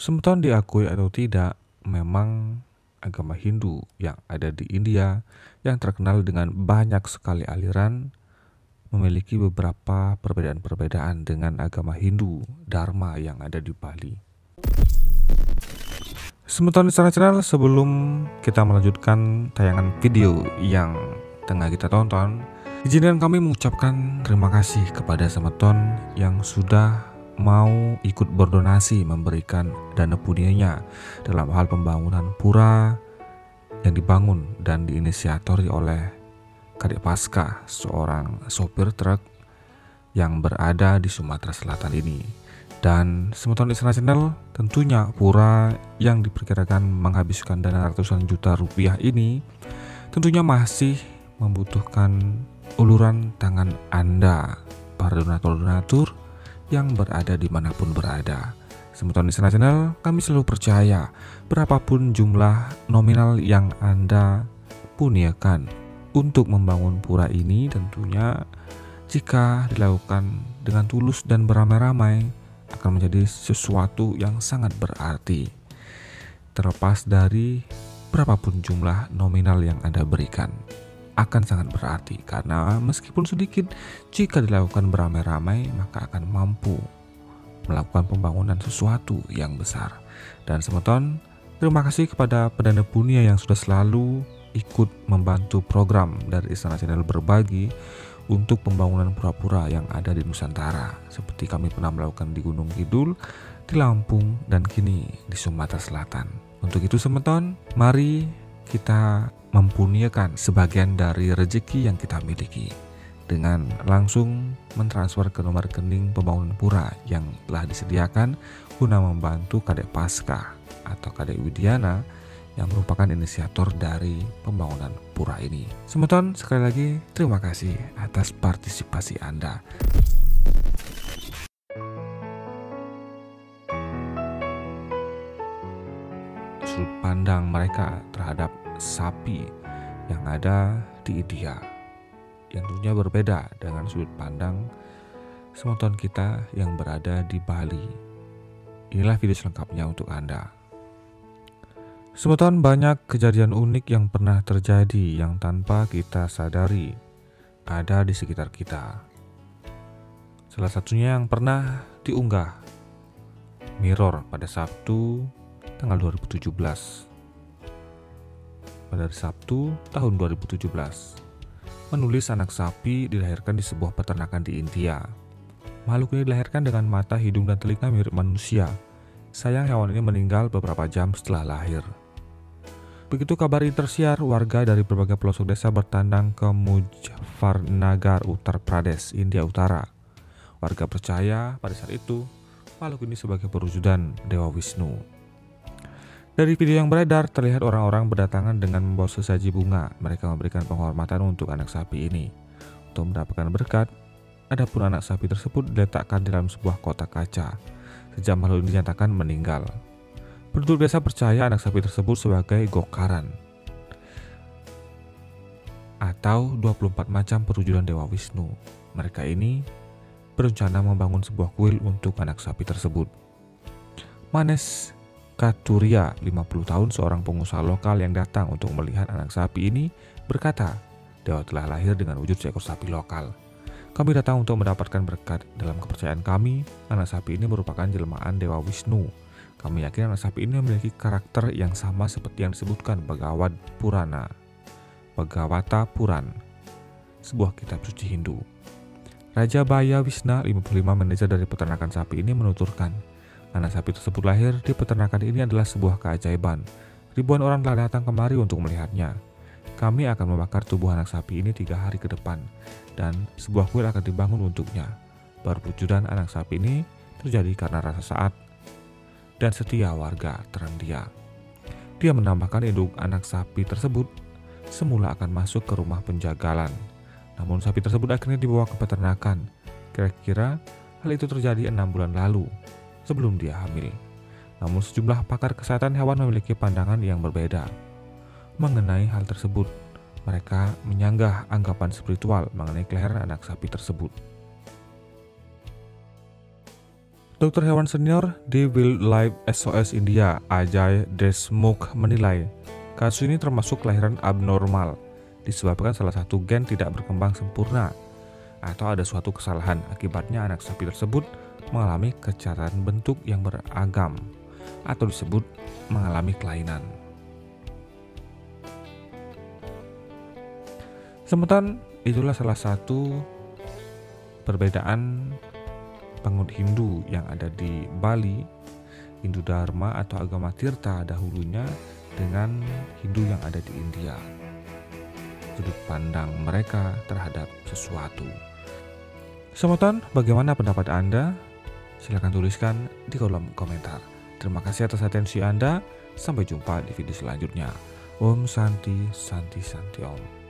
Semeton diakui atau tidak, memang agama Hindu yang ada di India yang terkenal dengan banyak sekali aliran memiliki beberapa perbedaan-perbedaan dengan agama Hindu Dharma yang ada di Bali. Semeton International, sebelum kita melanjutkan tayangan video yang tengah kita tonton, izinkan kami mengucapkan terima kasih kepada Semeton yang sudah mau ikut berdonasi memberikan dana punyanya dalam hal pembangunan pura yang dibangun dan diinisiatori oleh Kadek Pasca, seorang sopir truk yang berada di Sumatera Selatan ini. Dan Semeton International tentunya pura yang diperkirakan menghabiskan dana ratusan juta rupiah ini tentunya masih membutuhkan uluran tangan Anda, para donatur-donatur yang berada dimanapun berada. Semeton International, kami selalu percaya berapapun jumlah nominal yang Anda punyakan untuk membangun pura ini, tentunya jika dilakukan dengan tulus dan beramai-ramai akan menjadi sesuatu yang sangat berarti. Terlepas dari berapapun jumlah nominal yang Anda berikan, akan sangat berarti karena meskipun sedikit, jika dilakukan beramai-ramai maka akan mampu melakukan pembangunan sesuatu yang besar. Dan Semeton, terima kasih kepada pendana punya yang sudah selalu ikut membantu program dari Istana Channel Berbagi untuk pembangunan pura-pura yang ada di Nusantara, seperti kami pernah melakukan di Gunung Kidul, di Lampung, dan kini di Sumatera Selatan. Untuk itu Semeton, mari kita mempunyakan sebagian dari rezeki yang kita miliki dengan langsung mentransfer ke nomor rekening pembangunan pura yang telah disediakan guna membantu Kadek Pasca atau Kadek Widiana yang merupakan inisiator dari pembangunan pura ini. Semeton, sekali lagi terima kasih atas partisipasi Anda. Sudut pandang mereka terhadap sapi yang ada di India yang tentunya berbeda dengan sudut pandang Semeton kita yang berada di Bali. Inilah video selengkapnya untuk Anda. Semeton, banyak kejadian unik yang pernah terjadi yang tanpa kita sadari ada di sekitar kita. Salah satunya yang pernah diunggah Mirror pada Sabtu tanggal 2017. Pada hari Sabtu tahun 2017, menulis anak sapi dilahirkan di sebuah peternakan di India. Makhluk ini dilahirkan dengan mata, hidung, dan telinga mirip manusia. Sayang, hewan ini meninggal beberapa jam setelah lahir. Begitu kabar ini tersiar, warga dari berbagai pelosok desa bertandang ke Muzaffarnagar, Uttar Pradesh, India Utara. Warga percaya pada saat itu makhluk ini sebagai perwujudan Dewa Wisnu. Dari video yang beredar, terlihat orang-orang berdatangan dengan membawa sesaji bunga. Mereka memberikan penghormatan untuk anak sapi ini. Untuk mendapatkan berkat, adapun anak sapi tersebut diletakkan di dalam sebuah kotak kaca. Sejak makhluk ini dinyatakan meninggal. Penduduk desa percaya anak sapi tersebut sebagai Gokaran atau 24 macam perwujudan Dewa Wisnu. Mereka ini berencana membangun sebuah kuil untuk anak sapi tersebut. Manes Katuria, 50 tahun, seorang pengusaha lokal yang datang untuk melihat anak sapi ini, berkata, "Dewa telah lahir dengan wujud seekor sapi lokal. Kami datang untuk mendapatkan berkat. Dalam kepercayaan kami, anak sapi ini merupakan jelmaan Dewa Wisnu. Kami yakin anak sapi ini memiliki karakter yang sama seperti yang disebutkan Bhagavata Puran, sebuah kitab suci Hindu." Raja Baya Wisna, 55, manajer dari peternakan sapi ini, menuturkan, anak sapi tersebut lahir di peternakan ini adalah sebuah keajaiban. Ribuan orang telah datang kemari untuk melihatnya. Kami akan membakar tubuh anak sapi ini 3 hari ke depan, dan sebuah kuil akan dibangun untuknya. Perwujudan anak sapi ini terjadi karena rasa saat dan setia warga Terendia. Dia menambahkan induk anak sapi tersebut semula akan masuk ke rumah penjagalan. Namun sapi tersebut akhirnya dibawa ke peternakan. Kira-kira hal itu terjadi 6 bulan lalu sebelum dia hamil. Namun sejumlah pakar kesehatan hewan memiliki pandangan yang berbeda mengenai hal tersebut. Mereka menyanggah anggapan spiritual mengenai kelahiran anak sapi tersebut. Dokter hewan senior di Wildlife SOS India, Ajay Deshmukh menilai kasus ini termasuk kelahiran abnormal disebabkan salah satu gen tidak berkembang sempurna atau ada suatu kesalahan. Akibatnya anak sapi tersebut mengalami kecacatan bentuk yang beragam atau disebut mengalami kelainan. Semeton itulah salah satu perbedaan penganut Hindu yang ada di Bali, Hindu Dharma atau agama Tirta dahulunya, dengan Hindu yang ada di India. Sudut pandang mereka terhadap sesuatu. Semeton, bagaimana pendapat Anda? Silahkan tuliskan di kolom komentar. Terima kasih atas atensi Anda. Sampai jumpa di video selanjutnya. Om Santi Santi Santi Om.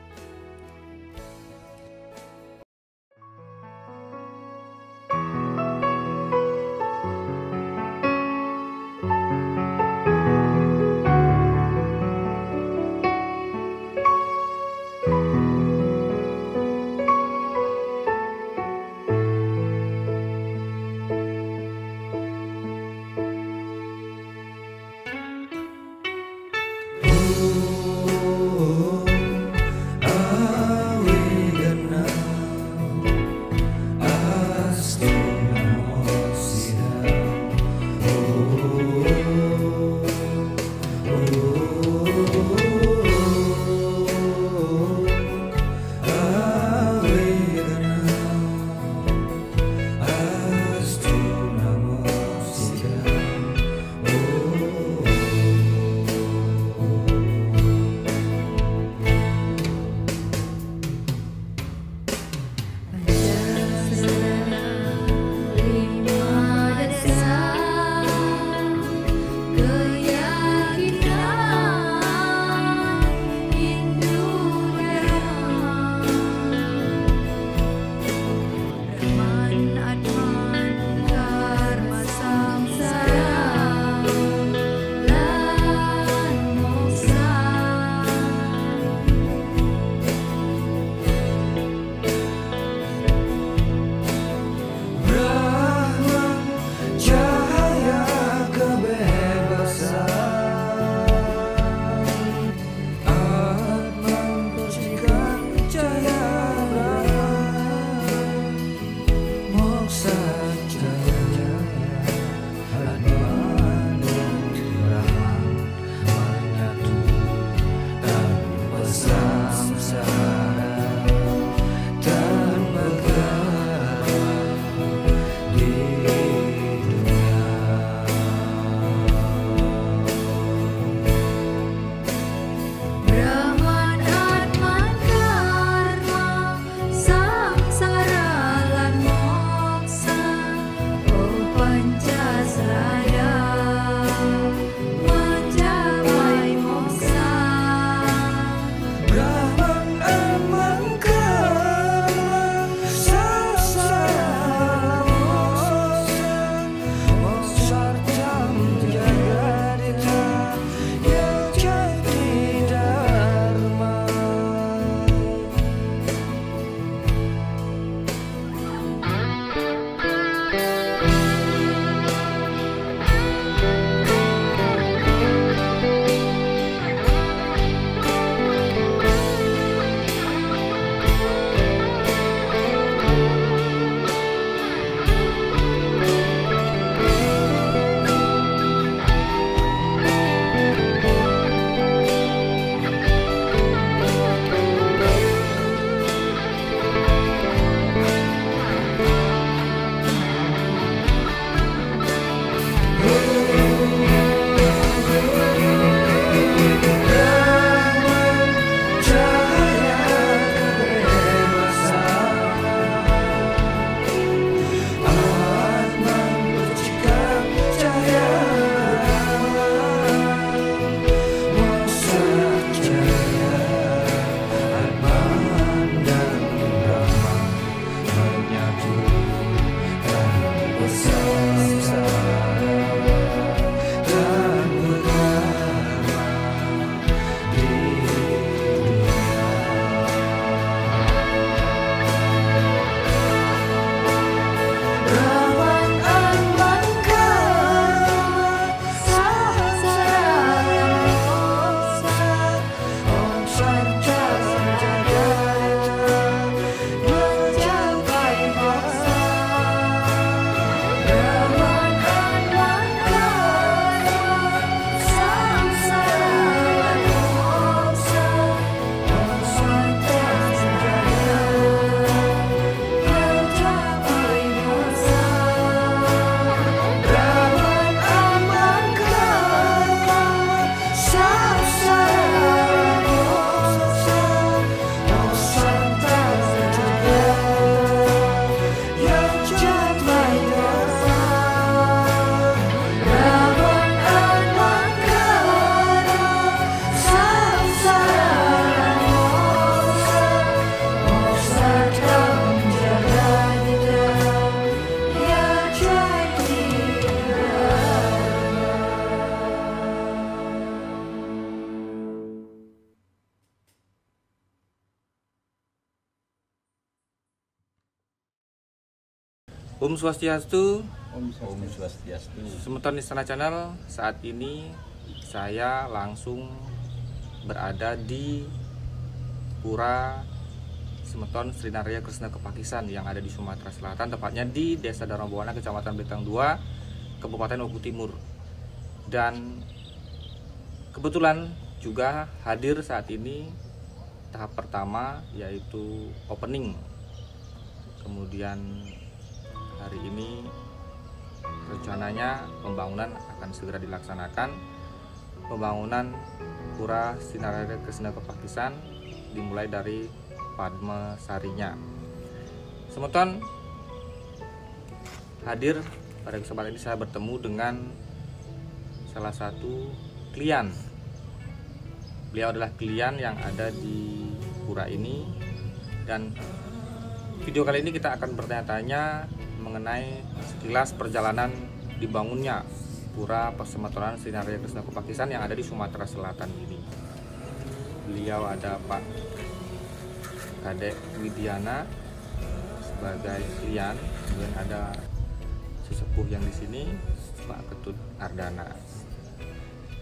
Om Swastiastu. Om Swastiastu. Semeton Istana Channel, saat ini saya langsung berada di Pura Semeton Srinaria Kresna Kepakisan yang ada di Sumatera Selatan, tepatnya di Desa Darmabuana, Kecamatan Bintang 2, Kabupaten Maluku Timur. Dan kebetulan juga hadir saat ini tahap pertama, yaitu opening. Kemudian hari ini rencananya pembangunan akan segera dilaksanakan. Pembangunan Pura Srinaria Kresna Kepakisan dimulai dari Padma Sarinya. Semeton, hadir pada kesempatan ini saya bertemu dengan salah satu klien. Beliau adalah klien yang ada di pura ini, dan video kali ini kita akan bertanya-tanya mengenai sekilas perjalanan dibangunnya Pura Persemetonan Srinaria Kresna Kepakisan yang ada di Sumatera Selatan ini. Beliau ada Pak Kadek Widiana sebagai klien, kemudian ada sesepuh yang di sini Pak Ketut Ardana.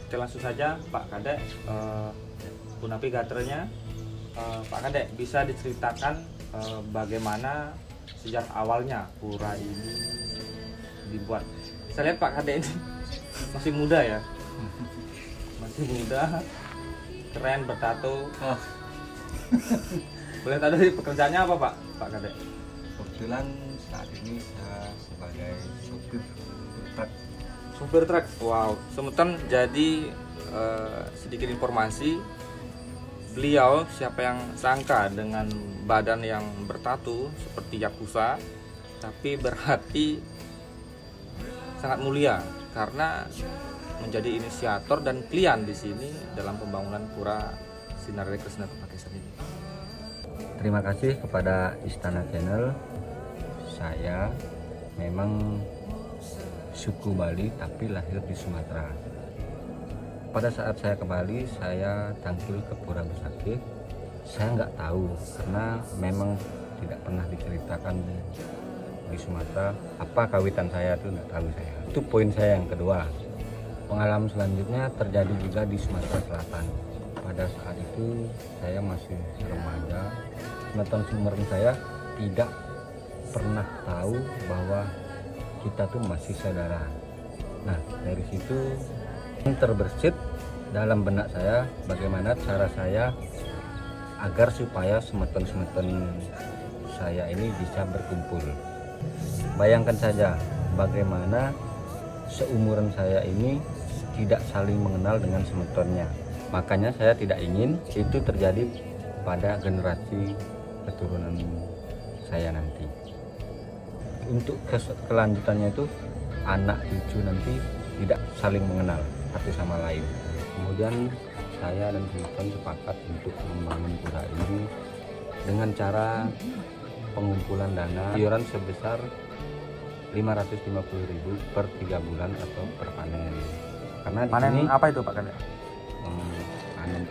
Kita langsung saja Pak Kadek, navigatornya. Pak Kadek, bisa diceritakan bagaimana sejak awalnya pura ini dibuat? Saya lihat Pak Kadek ini masih muda ya, masih muda, keren, bertato. Boleh tahu dari pekerjaannya apa Pak Kadek? Kebetulan saat ini saya sebagai supir truk. Supir truk. Wow, Semeton, jadi sedikit informasi, beliau siapa yang sangka dengan badan yang bertatu seperti yakuza, tapi berhati sangat mulia karena menjadi inisiator dan klien di sini dalam pembangunan Pura Srinaria Kresna Kepakisan ini. Terima kasih kepada Istana Channel. Saya memang suku Bali tapi lahir di Sumatera. Pada saat saya ke Bali, saya tampil ke Pura Besakih. Saya nggak tahu karena memang tidak pernah diceritakan di Sumatera apa kawitan saya, itu nggak tahu saya. Itu poin saya yang kedua. Pengalaman selanjutnya terjadi juga di Sumatera Selatan. Pada saat itu saya masih remaja. Semeton Sumereng saya tidak pernah tahu bahwa kita tuh masih saudara. Nah, dari situ terbersit dalam benak saya bagaimana cara saya agar supaya semeton-semeton saya ini bisa berkumpul. Bayangkan saja bagaimana seumuran saya ini tidak saling mengenal dengan semetonnya. Makanya saya tidak ingin itu terjadi pada generasi keturunan saya nanti. Untuk kelanjutannya itu anak cucu nanti tidak saling mengenal satu sama lain. Kemudian saya dan Semeton sepakat untuk membangun pura ini dengan cara pengumpulan dana iuran sebesar 550.000 per 3 bulan atau per panen. Karena di Panen sini apa itu Pak Kadek? panen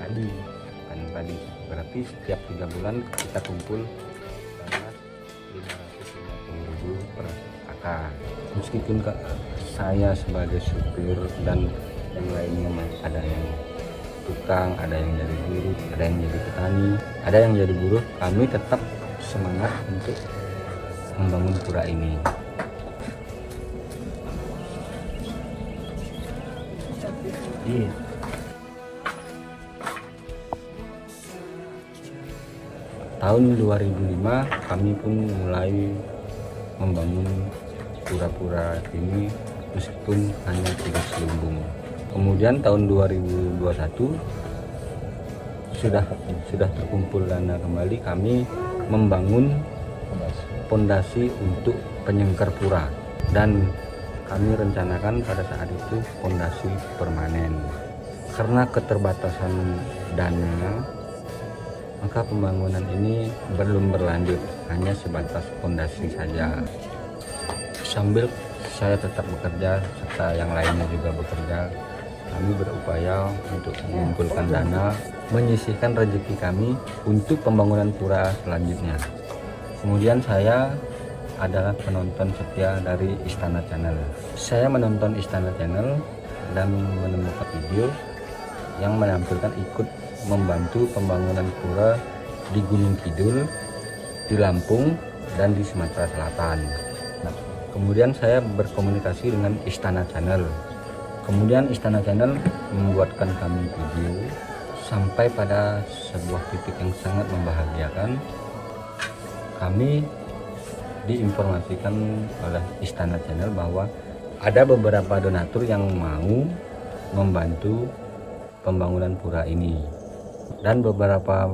tadi berarti setiap 3 bulan kita kumpul dana 550.000 per kakak. Meskipun saya sebagai supir dan yang lainnya ada yang tukang, ada yang jadi buruh, ada yang jadi petani, ada yang jadi buruh, kami tetap semangat untuk membangun pura ini. Iya. Tahun 2005 kami pun mulai membangun pura-pura ini meskipun hanya 3 selubung. Kemudian tahun 2021 sudah terkumpul dana kembali, kami membangun pondasi untuk penyengker pura, dan kami rencanakan pada saat itu pondasi permanen. Karena keterbatasan dana, maka pembangunan ini belum berlanjut, hanya sebatas pondasi saja. Sambil saya tetap bekerja serta yang lainnya juga bekerja, kami berupaya untuk mengumpulkan dana, menyisihkan rezeki kami untuk pembangunan pura selanjutnya. Kemudian saya adalah penonton setia dari Istana Channel. Saya menonton Istana Channel dan menemukan video yang menampilkan ikut membantu pembangunan pura di Gunung Kidul, di Lampung, dan di Sumatera Selatan. Nah, kemudian saya berkomunikasi dengan Istana Channel. Kemudian Istana Channel membuatkan kami video sampai pada sebuah titik yang sangat membahagiakan. Kami diinformasikan oleh Istana Channel bahwa ada beberapa donatur yang mau membantu pembangunan pura ini. Dan beberapa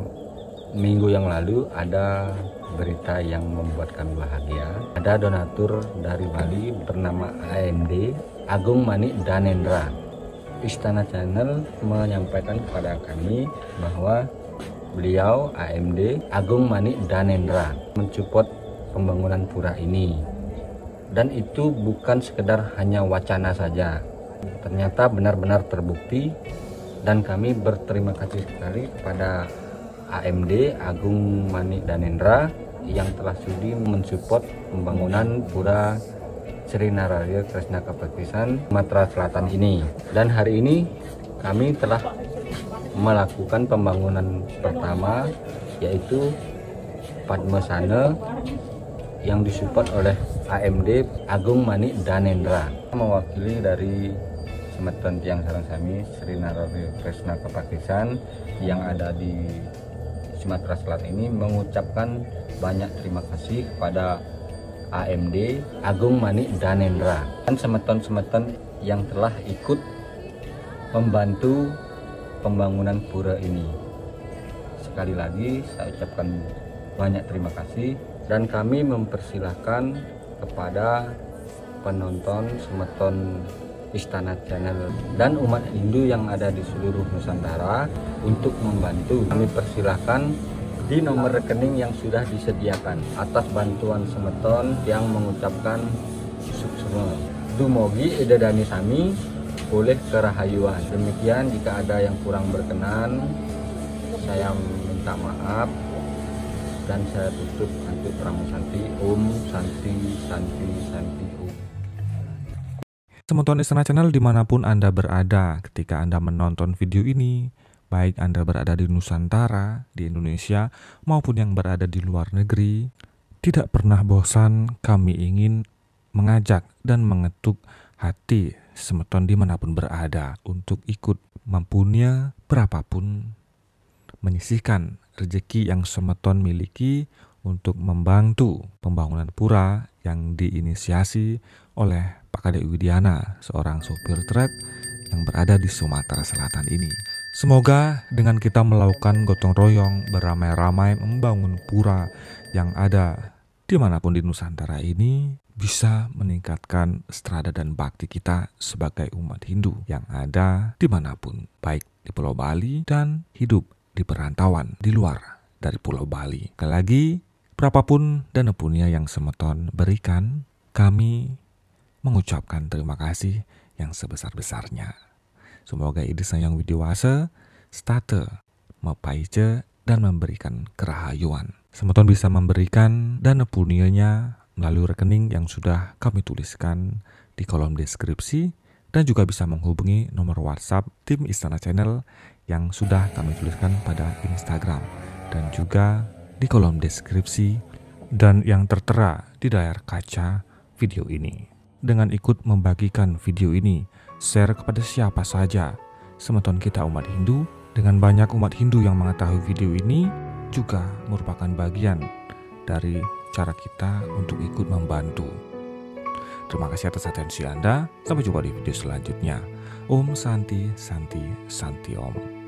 minggu yang lalu ada berita yang membuat kami bahagia. Ada donatur dari Bali bernama AMD, Agung Manik Danendra. Istana Channel menyampaikan kepada kami bahwa beliau AMD, Agung Manik Danendra, mensupport pembangunan pura ini. Dan itu bukan sekedar hanya wacana saja, ternyata benar-benar terbukti. Dan kami berterima kasih sekali kepada AMD, Agung Manik Danendra, yang telah sudi mensupport pembangunan pura Sri Nararya Kresna Kapakisan Sumatera Selatan ini. Dan hari ini kami telah melakukan pembangunan pertama, yaitu Padmasana, yang disupport oleh AMD, Agung Manik Danendra. Mewakili dari Semeton Tiang Sarang Sami Sri Nararya Kresna Kapakisan yang ada di Sumatera Selatan ini mengucapkan banyak terima kasih kepada AMD, Agung Manik Danendra, dan semeton-semeton yang telah ikut membantu pembangunan pura ini. Sekali lagi saya ucapkan banyak terima kasih, dan kami mempersilahkan kepada penonton semeton Istana Channel dan umat Hindu yang ada di seluruh Nusantara untuk membantu. Kami persilahkan di nomor rekening yang sudah disediakan atas bantuan semeton yang mengucapkan suksema. Dumugi edadani sami boleh kerahayuan. Demikian, jika ada yang kurang berkenan saya minta maaf. Dan saya tutup untuk Pramu Santi. Om Santi Santi Santi Om. Semeton Istana Channel dimanapun Anda berada ketika Anda menonton video ini, baik Anda berada di Nusantara, di Indonesia, maupun yang berada di luar negeri, tidak pernah bosan kami ingin mengajak dan mengetuk hati semeton dimanapun berada untuk ikut mampunya berapapun menyisihkan rezeki yang semeton miliki untuk membantu pembangunan pura yang diinisiasi oleh Pak Kadek Widiana, seorang sopir truk yang berada di Sumatera Selatan ini. Semoga dengan kita melakukan gotong royong beramai-ramai membangun pura yang ada dimanapun di Nusantara ini, bisa meningkatkan strada dan bakti kita sebagai umat Hindu yang ada dimanapun, baik di Pulau Bali dan hidup di perantauan di luar dari Pulau Bali. Sekali lagi, berapapun dana punya yang semeton berikan, kami mengucapkan terima kasih yang sebesar-besarnya. Semoga ide sayang widiwasa, state, mapaice, dan memberikan kerahayuan. Semeton bisa memberikan dana punyanya melalui rekening yang sudah kami tuliskan di kolom deskripsi, dan juga bisa menghubungi nomor WhatsApp tim Istana Channel yang sudah kami tuliskan pada Instagram dan juga di kolom deskripsi dan yang tertera di layar kaca video ini. Dengan ikut membagikan video ini, share kepada siapa saja semeton kita umat Hindu. Dengan banyak umat Hindu yang mengetahui video ini juga merupakan bagian dari cara kita untuk ikut membantu. Terima kasih atas atensi Anda. Sampai jumpa di video selanjutnya. Om Santi Santi Santi Om.